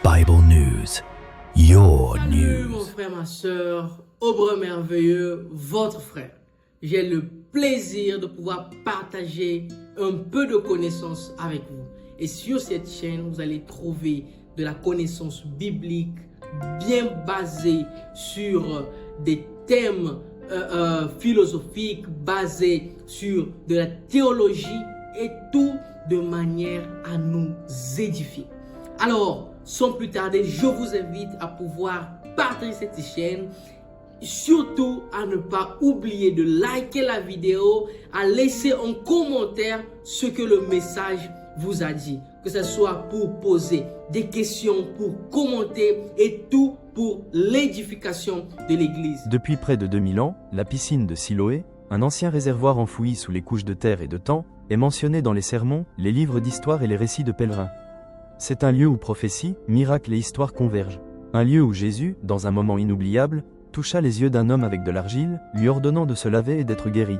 Bible News, your Salut mon news. frère, ma soeur, Aubrey Merveilleux, votre frère. J'ai le plaisir de pouvoir partager un peu de connaissances avec vous. Et sur cette chaîne, vous allez trouver de la connaissance biblique bien basée sur des thèmes philosophiques, basés sur de la théologie et tout de manière à nous édifier. Alors, sans plus tarder, je vous invite à pouvoir partager cette chaîne. Surtout à ne pas oublier de liker la vidéo, à laisser en commentaire ce que le message vous a dit. Que ce soit pour poser des questions, pour commenter et tout pour l'édification de l'Église. Depuis près de 2000 ans, la piscine de Siloé, un ancien réservoir enfoui sous les couches de terre et de temps, est mentionné dans les sermons, les livres d'histoire et les récits de pèlerins. C'est un lieu où prophéties, miracles et histoires convergent. Un lieu où Jésus, dans un moment inoubliable, toucha les yeux d'un homme avec de l'argile, lui ordonnant de se laver et d'être guéri.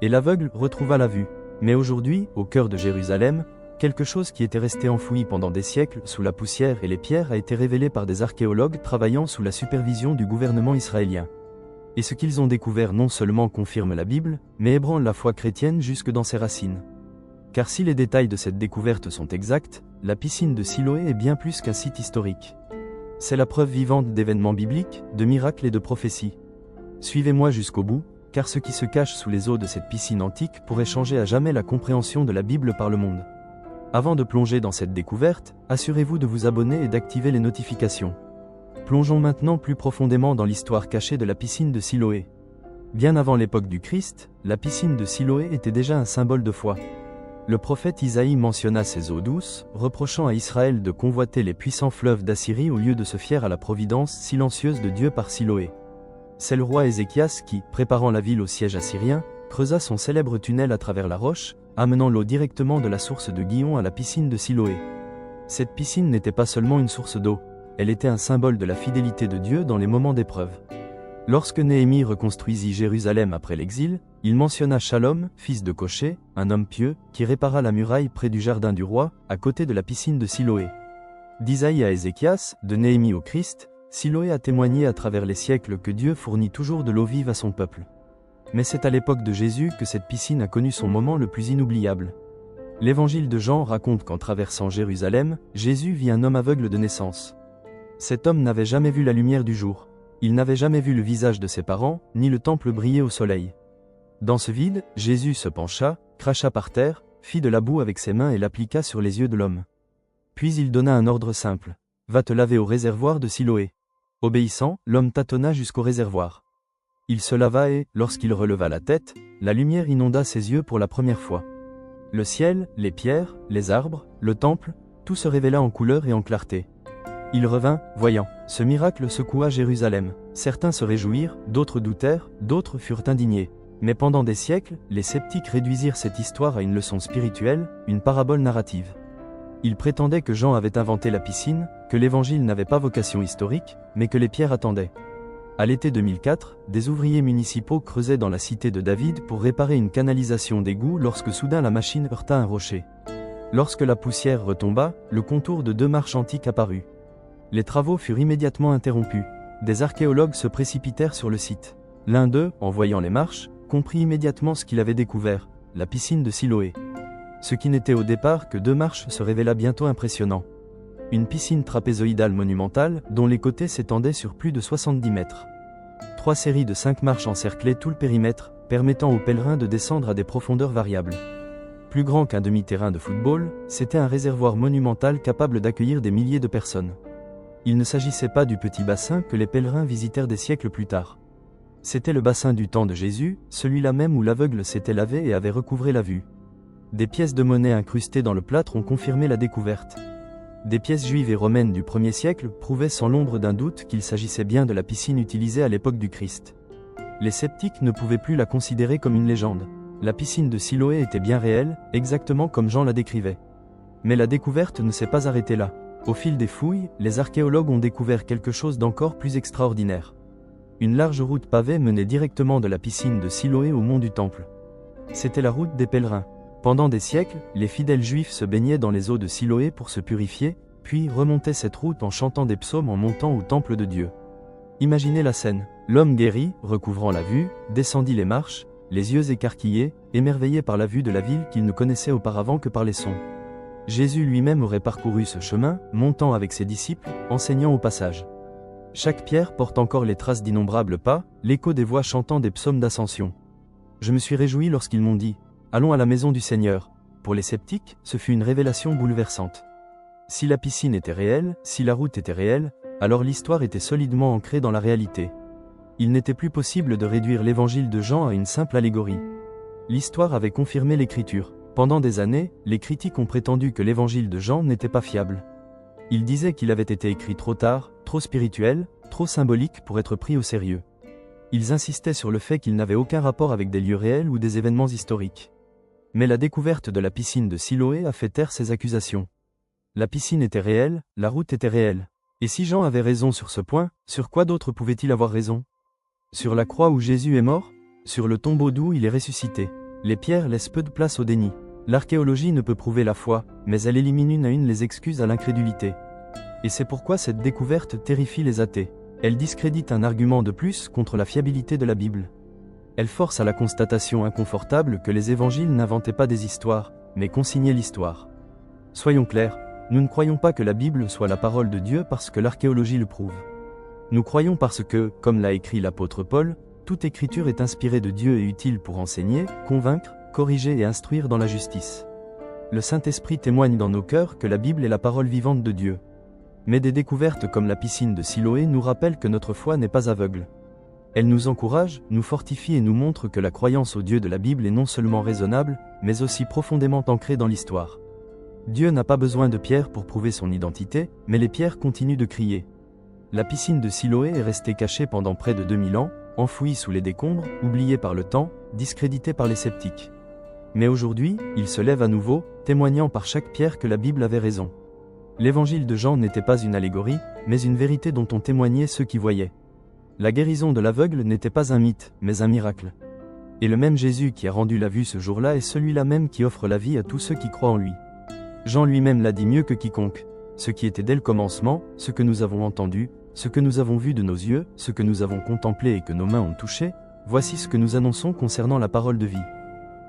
Et l'aveugle retrouva la vue. Mais aujourd'hui, au cœur de Jérusalem, quelque chose qui était resté enfoui pendant des siècles sous la poussière et les pierres a été révélé par des archéologues travaillant sous la supervision du gouvernement israélien. Et ce qu'ils ont découvert non seulement confirme la Bible, mais ébranle la foi chrétienne jusque dans ses racines. Car si les détails de cette découverte sont exacts, la piscine de Siloé est bien plus qu'un site historique. C'est la preuve vivante d'événements bibliques, de miracles et de prophéties. Suivez-moi jusqu'au bout, car ce qui se cache sous les eaux de cette piscine antique pourrait changer à jamais la compréhension de la Bible par le monde. Avant de plonger dans cette découverte, assurez-vous de vous abonner et d'activer les notifications. Plongeons maintenant plus profondément dans l'histoire cachée de la piscine de Siloé. Bien avant l'époque du Christ, la piscine de Siloé était déjà un symbole de foi. Le prophète Isaïe mentionna ces eaux douces, reprochant à Israël de convoiter les puissants fleuves d'Assyrie au lieu de se fier à la providence silencieuse de Dieu par Siloé. C'est le roi Ézéchias qui, préparant la ville au siège assyrien, creusa son célèbre tunnel à travers la roche, amenant l'eau directement de la source de Gihon à la piscine de Siloé. Cette piscine n'était pas seulement une source d'eau, elle était un symbole de la fidélité de Dieu dans les moments d'épreuve. Lorsque Néhémie reconstruisit Jérusalem après l'exil, il mentionna Shalom, fils de Coché, un homme pieux, qui répara la muraille près du jardin du roi, à côté de la piscine de Siloé. D'Isaïe à Ézéchias, de Néhémie au Christ, Siloé a témoigné à travers les siècles que Dieu fournit toujours de l'eau vive à son peuple. Mais c'est à l'époque de Jésus que cette piscine a connu son moment le plus inoubliable. L'évangile de Jean raconte qu'en traversant Jérusalem, Jésus vit un homme aveugle de naissance. Cet homme n'avait jamais vu la lumière du jour. Il n'avait jamais vu le visage de ses parents, ni le temple briller au soleil. Dans ce vide, Jésus se pencha, cracha par terre, fit de la boue avec ses mains et l'appliqua sur les yeux de l'homme. Puis il donna un ordre simple. « Va te laver au réservoir de Siloé. » Obéissant, l'homme tâtonna jusqu'au réservoir. Il se lava et, lorsqu'il releva la tête, la lumière inonda ses yeux pour la première fois. Le ciel, les pierres, les arbres, le temple, tout se révéla en couleur et en clarté. Il revint, voyant. Ce miracle secoua Jérusalem. Certains se réjouirent, d'autres doutèrent, d'autres furent indignés. Mais pendant des siècles, les sceptiques réduisirent cette histoire à une leçon spirituelle, une parabole narrative. Ils prétendaient que Jean avait inventé la piscine, que l'évangile n'avait pas vocation historique, mais que les pierres attendaient. À l'été 2004, des ouvriers municipaux creusaient dans la cité de David pour réparer une canalisation d'égout lorsque soudain la machine heurta un rocher. Lorsque la poussière retomba, le contour de deux marches antiques apparut. Les travaux furent immédiatement interrompus. Des archéologues se précipitèrent sur le site. L'un d'eux, en voyant les marches, comprit immédiatement ce qu'il avait découvert, la piscine de Siloé. Ce qui n'était au départ que deux marches se révéla bientôt impressionnant. Une piscine trapézoïdale monumentale, dont les côtés s'étendaient sur plus de 70 mètres. 3 séries de 5 marches encerclaient tout le périmètre, permettant aux pèlerins de descendre à des profondeurs variables. Plus grand qu'un demi-terrain de football, c'était un réservoir monumental capable d'accueillir des milliers de personnes. Il ne s'agissait pas du petit bassin que les pèlerins visitèrent des siècles plus tard. C'était le bassin du temps de Jésus, celui-là même où l'aveugle s'était lavé et avait recouvré la vue. Des pièces de monnaie incrustées dans le plâtre ont confirmé la découverte. Des pièces juives et romaines du 1er siècle prouvaient sans l'ombre d'un doute qu'il s'agissait bien de la piscine utilisée à l'époque du Christ. Les sceptiques ne pouvaient plus la considérer comme une légende. La piscine de Siloé était bien réelle, exactement comme Jean la décrivait. Mais la découverte ne s'est pas arrêtée là. Au fil des fouilles, les archéologues ont découvert quelque chose d'encore plus extraordinaire. Une large route pavée menait directement de la piscine de Siloé au mont du Temple. C'était la route des pèlerins. Pendant des siècles, les fidèles juifs se baignaient dans les eaux de Siloé pour se purifier, puis remontaient cette route en chantant des psaumes en montant au temple de Dieu. Imaginez la scène. L'homme guéri, recouvrant la vue, descendit les marches, les yeux écarquillés, émerveillé par la vue de la ville qu'il ne connaissait auparavant que par les sons. Jésus lui-même aurait parcouru ce chemin, montant avec ses disciples, enseignant au passage. Chaque pierre porte encore les traces d'innombrables pas, l'écho des voix chantant des psaumes d'ascension. Je me suis réjoui lorsqu'ils m'ont dit « Allons à la maison du Seigneur ». Pour les sceptiques, ce fut une révélation bouleversante. Si la piscine était réelle, si la route était réelle, alors l'histoire était solidement ancrée dans la réalité. Il n'était plus possible de réduire l'évangile de Jean à une simple allégorie. L'histoire avait confirmé l'écriture. Pendant des années, les critiques ont prétendu que l'évangile de Jean n'était pas fiable. Ils disaient qu'il avait été écrit trop tard, trop spirituel, trop symbolique pour être pris au sérieux. Ils insistaient sur le fait qu'il n'avait aucun rapport avec des lieux réels ou des événements historiques. Mais la découverte de la piscine de Siloé a fait taire ces accusations. La piscine était réelle, la route était réelle. Et si Jean avait raison sur ce point, sur quoi d'autre pouvait-il avoir raison? Sur la croix où Jésus est mort? Sur le tombeau d'où il est ressuscité? Les pierres laissent peu de place au déni. L'archéologie ne peut prouver la foi, mais elle élimine une à une les excuses à l'incrédulité. Et c'est pourquoi cette découverte terrifie les athées. Elle discrédite un argument de plus contre la fiabilité de la Bible. Elle force à la constatation inconfortable que les évangiles n'inventaient pas des histoires, mais consignaient l'histoire. Soyons clairs, nous ne croyons pas que la Bible soit la parole de Dieu parce que l'archéologie le prouve. Nous croyons parce que, comme l'a écrit l'apôtre Paul, toute écriture est inspirée de Dieu et utile pour enseigner, convaincre, corriger et instruire dans la justice. Le Saint-Esprit témoigne dans nos cœurs que la Bible est la parole vivante de Dieu. Mais des découvertes comme la piscine de Siloé nous rappellent que notre foi n'est pas aveugle. Elle nous encourage, nous fortifie et nous montre que la croyance au Dieu de la Bible est non seulement raisonnable, mais aussi profondément ancrée dans l'histoire. Dieu n'a pas besoin de pierres pour prouver son identité, mais les pierres continuent de crier. La piscine de Siloé est restée cachée pendant près de 2000 ans, enfouie sous les décombres, oubliée par le temps, discréditée par les sceptiques. Mais aujourd'hui, il se lève à nouveau, témoignant par chaque pierre que la Bible avait raison. L'évangile de Jean n'était pas une allégorie, mais une vérité dont ont témoigné ceux qui voyaient. La guérison de l'aveugle n'était pas un mythe, mais un miracle. Et le même Jésus qui a rendu la vue ce jour-là est celui-là même qui offre la vie à tous ceux qui croient en lui. Jean lui-même l'a dit mieux que quiconque. Ce qui était dès le commencement, ce que nous avons entendu, ce que nous avons vu de nos yeux, ce que nous avons contemplé et que nos mains ont touché, voici ce que nous annonçons concernant la parole de vie.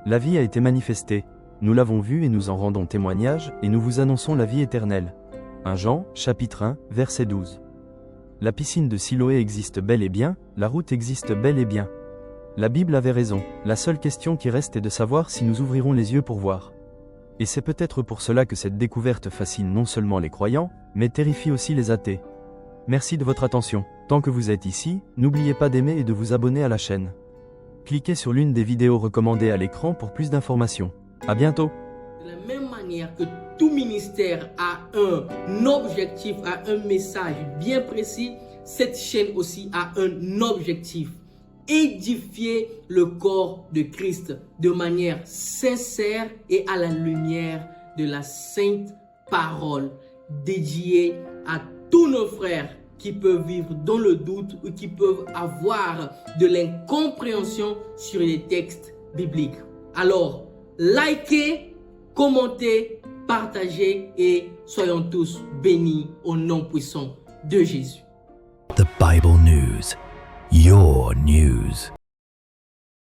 La vie a été manifestée, nous l'avons vue et nous en rendons témoignage, et nous vous annonçons la vie éternelle. 1 Jean, chapitre 1, verset 12. La piscine de Siloé existe bel et bien, la route existe bel et bien. La Bible avait raison, la seule question qui reste est de savoir si nous ouvrirons les yeux pour voir. Et c'est peut-être pour cela que cette découverte fascine non seulement les croyants, mais terrifie aussi les athées. Merci de votre attention. Tant que vous êtes ici, n'oubliez pas d'aimer et de vous abonner à la chaîne. Cliquez sur l'une des vidéos recommandées à l'écran pour plus d'informations. À bientôt. De la même manière que tout ministère a un objectif, a un message bien précis, cette chaîne aussi a un objectif. Édifier le corps de Christ de manière sincère et à la lumière de la sainte parole, dédiée à tous nos frères qui peuvent vivre dans le doute ou qui peuvent avoir de l'incompréhension sur les textes bibliques. Alors, likez, commentez, partagez et soyons tous bénis au nom puissant de Jésus. The Bible News. Your news.